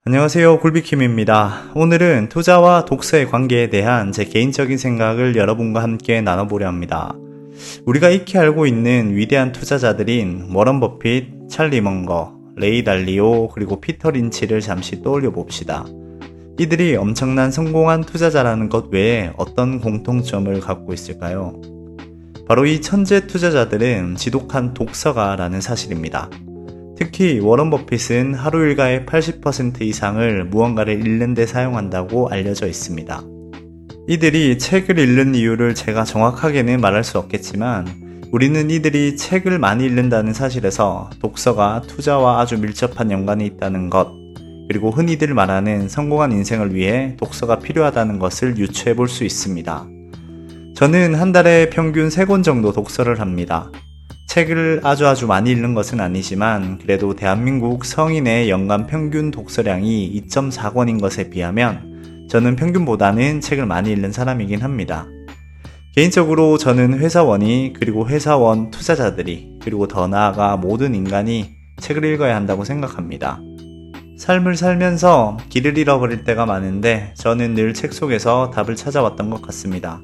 안녕하세요, 굴비킴입니다. 오늘은 투자와 독서의 관계에 대한 제 개인적인 생각을 여러분과 함께 나눠보려 합니다. 우리가 익히 알고 있는 위대한 투자자들인 워런 버핏, 찰리 먼거, 레이 달리오, 그리고 피터 린치를 잠시 떠올려 봅시다. 이들이 엄청난 성공한 투자자라는 것 외에 어떤 공통점을 갖고 있을까요? 바로 이 천재 투자자들은 지독한 독서가라는 사실입니다. 특히 워런 버핏은 하루 일과의 80% 이상을 무언가를 읽는 데 사용한다고 알려져 있습니다. 이들이 책을 읽는 이유를 제가 정확하게는 말할 수 없겠지만 우리는 이들이 책을 많이 읽는다는 사실에서 독서가 투자와 아주 밀접한 연관이 있다는 것, 그리고 흔히들 말하는 성공한 인생을 위해 독서가 필요하다는 것을 유추해 볼 수 있습니다. 저는 한 달에 평균 3권 정도 독서를 합니다. 책을 아주 많이 읽는 것은 아니지만 그래도 대한민국 성인의 연간 평균 독서량이 2.4권인 것에 비하면 저는 평균보다는 책을 많이 읽는 사람이긴 합니다. 개인적으로 저는 회사원이, 그리고 회사원 투자자들이, 그리고 더 나아가 모든 인간이 책을 읽어야 한다고 생각합니다. 삶을 살면서 길을 잃어버릴 때가 많은데 저는 늘 책 속에서 답을 찾아왔던 것 같습니다.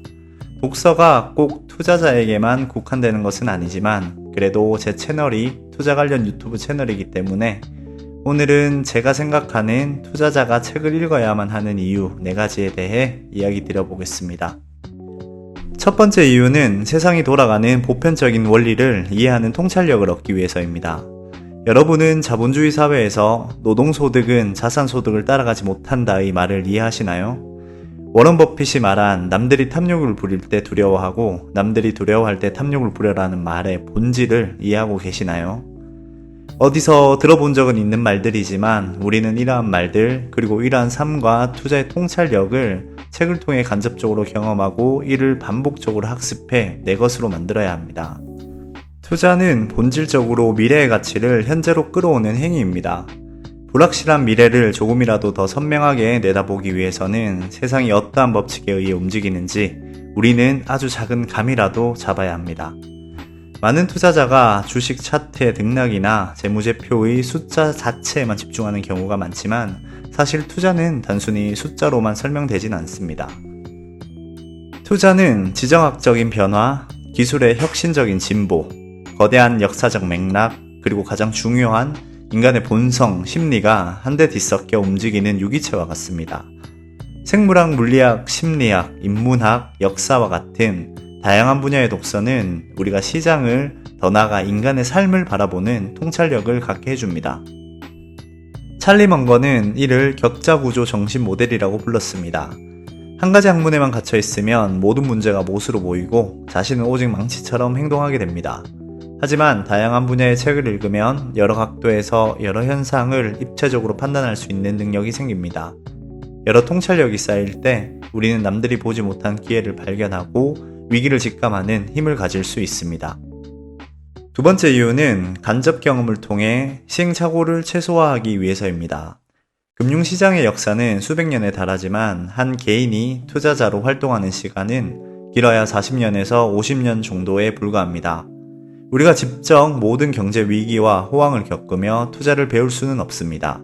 독서가 꼭 투자자에게만 국한되는 것은 아니지만 그래도 제 채널이 투자 관련 유튜브 채널이기 때문에 오늘은 제가 생각하는 투자자가 책을 읽어야만 하는 이유 4가지에 대해 이야기 드려보겠습니다. 첫 번째 이유는 세상이 돌아가는 보편적인 원리를 이해하는 통찰력을 얻기 위해서입니다. 여러분은 자본주의 사회에서 노동소득은 자산소득을 따라가지 못한다의 말을 이해하시나요? 워런 버핏이 말한 남들이 탐욕을 부릴 때 두려워하고 남들이 두려워할 때 탐욕을 부려라는 말의 본질을 이해하고 계시나요? 어디서 들어본 적은 있는 말들이지만 우리는 이러한 말들, 그리고 이러한 삶과 투자의 통찰력을 책을 통해 간접적으로 경험하고 이를 반복적으로 학습해 내 것으로 만들어야 합니다. 투자는 본질적으로 미래의 가치를 현재로 끌어오는 행위입니다. 불확실한 미래를 조금이라도 더 선명하게 내다보기 위해서는 세상이 어떠한 법칙에 의해 움직이는지 우리는 아주 작은 감이라도 잡아야 합니다. 많은 투자자가 주식 차트의 등락이나 재무제표의 숫자 자체에만 집중하는 경우가 많지만 사실 투자는 단순히 숫자로만 설명되진 않습니다. 투자는 지정학적인 변화, 기술의 혁신적인 진보, 거대한 역사적 맥락, 그리고 가장 중요한 인간의 본성, 심리가 한데 뒤섞여 움직이는 유기체와 같습니다. 생물학, 물리학, 심리학, 인문학, 역사와 같은 다양한 분야의 독서는 우리가 시장을, 더 나아가 인간의 삶을 바라보는 통찰력을 갖게 해줍니다. 찰리 먼거는 이를 격자구조 정신 모델이라고 불렀습니다. 한 가지 학문에만 갇혀 있으면 모든 문제가 못으로 보이고 자신은 오직 망치처럼 행동하게 됩니다. 하지만 다양한 분야의 책을 읽으면 여러 각도에서 여러 현상을 입체적으로 판단할 수 있는 능력이 생깁니다. 여러 통찰력이 쌓일 때 우리는 남들이 보지 못한 기회를 발견하고 위기를 직감하는 힘을 가질 수 있습니다. 두 번째 이유는 간접 경험을 통해 시행착오를 최소화하기 위해서입니다. 금융시장의 역사는 수백 년에 달하지만 한 개인이 투자자로 활동하는 시간은 길어야 40년에서 50년 정도에 불과합니다. 우리가 직접 모든 경제 위기와 호황을 겪으며 투자를 배울 수는 없습니다.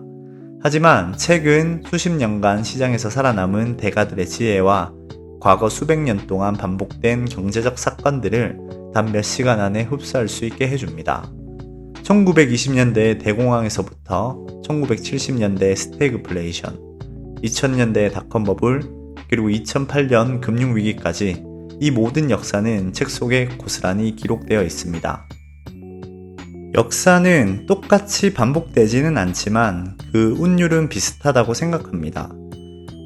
하지만 책은 수십 년간 시장에서 살아남은 대가들의 지혜와 과거 수백 년 동안 반복된 경제적 사건들을 단 몇 시간 안에 흡수할 수 있게 해줍니다. 1920년대의 대공황에서부터 1970년대의 스태그플레이션, 2000년대의 닷컴 버블, 그리고 2008년 금융위기까지 이 모든 역사는 책 속에 고스란히 기록되어 있습니다. 역사는 똑같이 반복되지는 않지만 그 운율은 비슷하다고 생각합니다.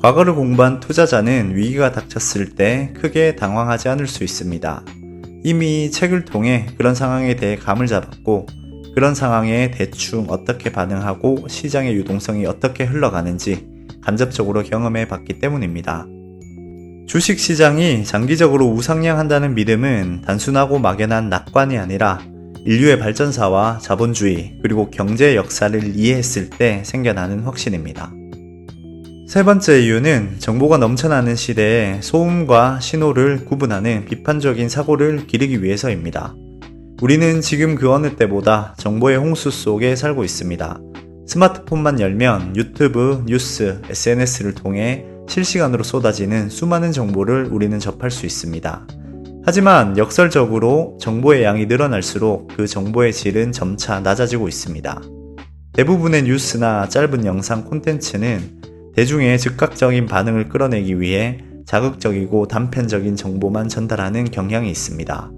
과거를 공부한 투자자는 위기가 닥쳤을 때 크게 당황하지 않을 수 있습니다. 이미 책을 통해 그런 상황에 대해 감을 잡았고 그런 상황에 대충 어떻게 반응하고 시장의 유동성이 어떻게 흘러가는지 간접적으로 경험해 봤기 때문입니다. 주식시장이 장기적으로 우상향한다는 믿음은 단순하고 막연한 낙관이 아니라 인류의 발전사와 자본주의 그리고 경제의 역사를 이해했을 때 생겨나는 확신입니다. 세 번째 이유는 정보가 넘쳐나는 시대에 소음과 신호를 구분하는 비판적인 사고를 기르기 위해서입니다. 우리는 지금 그 어느 때보다 정보의 홍수 속에 살고 있습니다. 스마트폰만 열면 유튜브, 뉴스, SNS를 통해 실시간으로 쏟아지는 수많은 정보를 우리는 접할 수 있습니다. 하지만 역설적으로 정보의 양이 늘어날수록 그 정보의 질은 점차 낮아지고 있습니다. 대부분의 뉴스나 짧은 영상 콘텐츠는 대중의 즉각적인 반응을 끌어내기 위해 자극적이고 단편적인 정보만 전달하는 경향이 있습니다.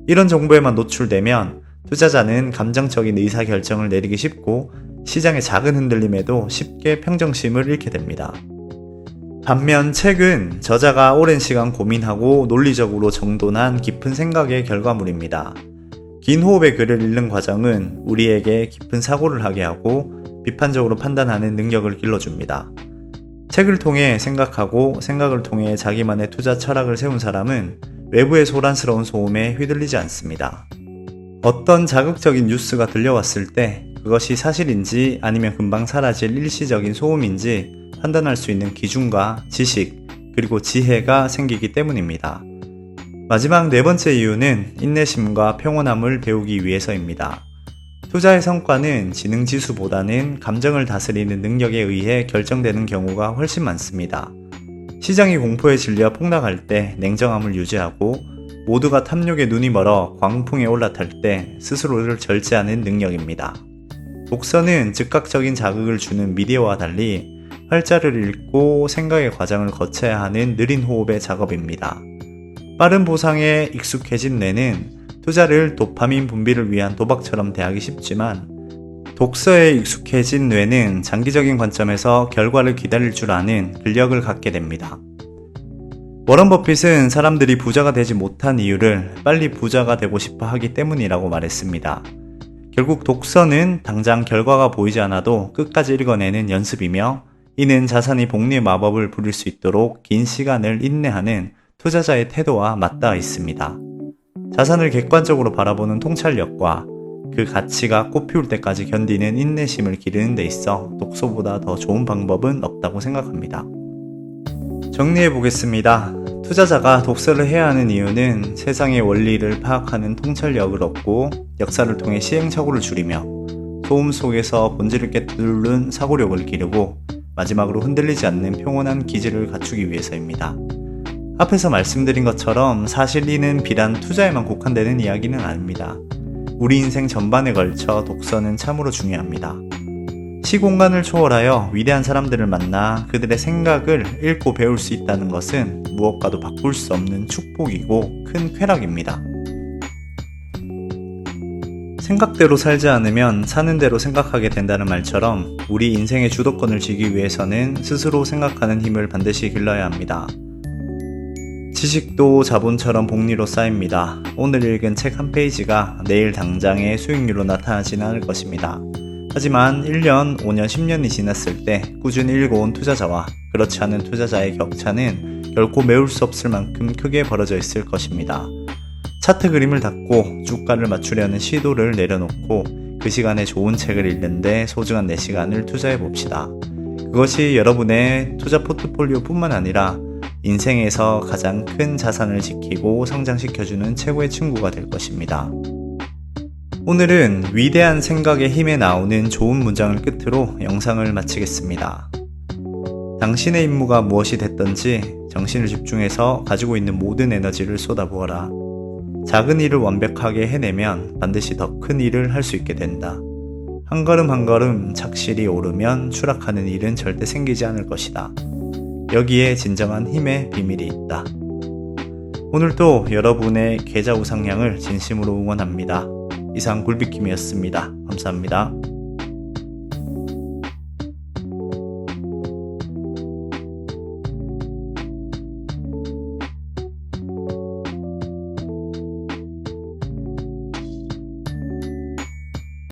이런 정보에만 노출되면 투자자는 감정적인 의사결정을 내리기 쉽고 시장의 작은 흔들림에도 쉽게 평정심을 잃게 됩니다. 반면 책은 저자가 오랜 시간 고민하고 논리적으로 정돈한 깊은 생각의 결과물입니다. 긴 호흡의 글을 읽는 과정은 우리에게 깊은 사고를 하게 하고 비판적으로 판단하는 능력을 길러줍니다. 책을 통해 생각하고 생각을 통해 자기만의 투자 철학을 세운 사람은 외부의 소란스러운 소음에 휘둘리지 않습니다. 어떤 자극적인 뉴스가 들려왔을 때 그것이 사실인지 아니면 금방 사라질 일시적인 소음인지 판단할 수 있는 기준과 지식, 그리고 지혜가 생기기 때문입니다. 마지막 네 번째 이유는 인내심과 평온함을 배우기 위해서입니다. 투자의 성과는 지능지수보다는 감정을 다스리는 능력에 의해 결정되는 경우가 훨씬 많습니다. 시장이 공포에 질려 폭락할 때 냉정함을 유지하고 모두가 탐욕에 눈이 멀어 광풍에 올라탈 때 스스로를 절제하는 능력입니다. 독서는 즉각적인 자극을 주는 미디어와 달리 활자를 읽고 생각의 과정을 거쳐야 하는 느린 호흡의 작업입니다. 빠른 보상에 익숙해진 뇌는 투자를 도파민 분비를 위한 도박처럼 대하기 쉽지만 독서에 익숙해진 뇌는 장기적인 관점에서 결과를 기다릴 줄 아는 근력을 갖게 됩니다. 워런 버핏은 사람들이 부자가 되지 못한 이유를 빨리 부자가 되고 싶어 하기 때문이라고 말했습니다. 결국 독서는 당장 결과가 보이지 않아도 끝까지 읽어내는 연습이며 이는 자산이 복리의 마법을 부릴 수 있도록 긴 시간을 인내하는 투자자의 태도와 맞닿아 있습니다. 자산을 객관적으로 바라보는 통찰력과 그 가치가 꽃피울 때까지 견디는 인내심을 기르는 데 있어 독서보다 더 좋은 방법은 없다고 생각합니다. 정리해 보겠습니다. 투자자가 독서를 해야 하는 이유는 세상의 원리를 파악하는 통찰력을 얻고 역사를 통해 시행착오를 줄이며 소음 속에서 본질을 꿰뚫는 사고력을 기르고 마지막으로 흔들리지 않는 평온한 기질을 갖추기 위해서입니다. 앞에서 말씀드린 것처럼 사실 이는 비단 투자에만 국한되는 이야기는 아닙니다. 우리 인생 전반에 걸쳐 독서는 참으로 중요합니다. 시공간을 초월하여 위대한 사람들을 만나 그들의 생각을 읽고 배울 수 있다는 것은 무엇과도 바꿀 수 없는 축복이고 큰 쾌락입니다. 생각대로 살지 않으면 사는 대로 생각하게 된다는 말처럼 우리 인생의 주도권을 쥐기 위해서는 스스로 생각하는 힘을 반드시 길러야 합니다. 지식도 자본처럼 복리로 쌓입니다. 오늘 읽은 책 한 페이지가 내일 당장의 수익률로 나타나지는 않을 것입니다. 하지만 1년, 5년, 10년이 지났을 때 꾸준히 읽어온 투자자와 그렇지 않은 투자자의 격차는 결코 메울 수 없을 만큼 크게 벌어져 있을 것입니다. 차트 그림을 닫고 주가를 맞추려는 시도를 내려놓고 그 시간에 좋은 책을 읽는데 소중한 내 시간을 투자해 봅시다. 그것이 여러분의 투자 포트폴리오 뿐만 아니라 인생에서 가장 큰 자산을 지키고 성장시켜주는 최고의 친구가 될 것입니다. 오늘은 위대한 생각의 힘에 나오는 좋은 문장을 끝으로 영상을 마치겠습니다. 당신의 임무가 무엇이 됐든지 정신을 집중해서 가지고 있는 모든 에너지를 쏟아부어라. 작은 일을 완벽하게 해내면 반드시 더 큰 일을 할 수 있게 된다. 한 걸음 한 걸음 착실히 오르면 추락하는 일은 절대 생기지 않을 것이다. 여기에 진정한 힘의 비밀이 있다. 오늘도 여러분의 계좌 우상향을 진심으로 응원합니다. 이상 굴비킴이었습니다. 감사합니다.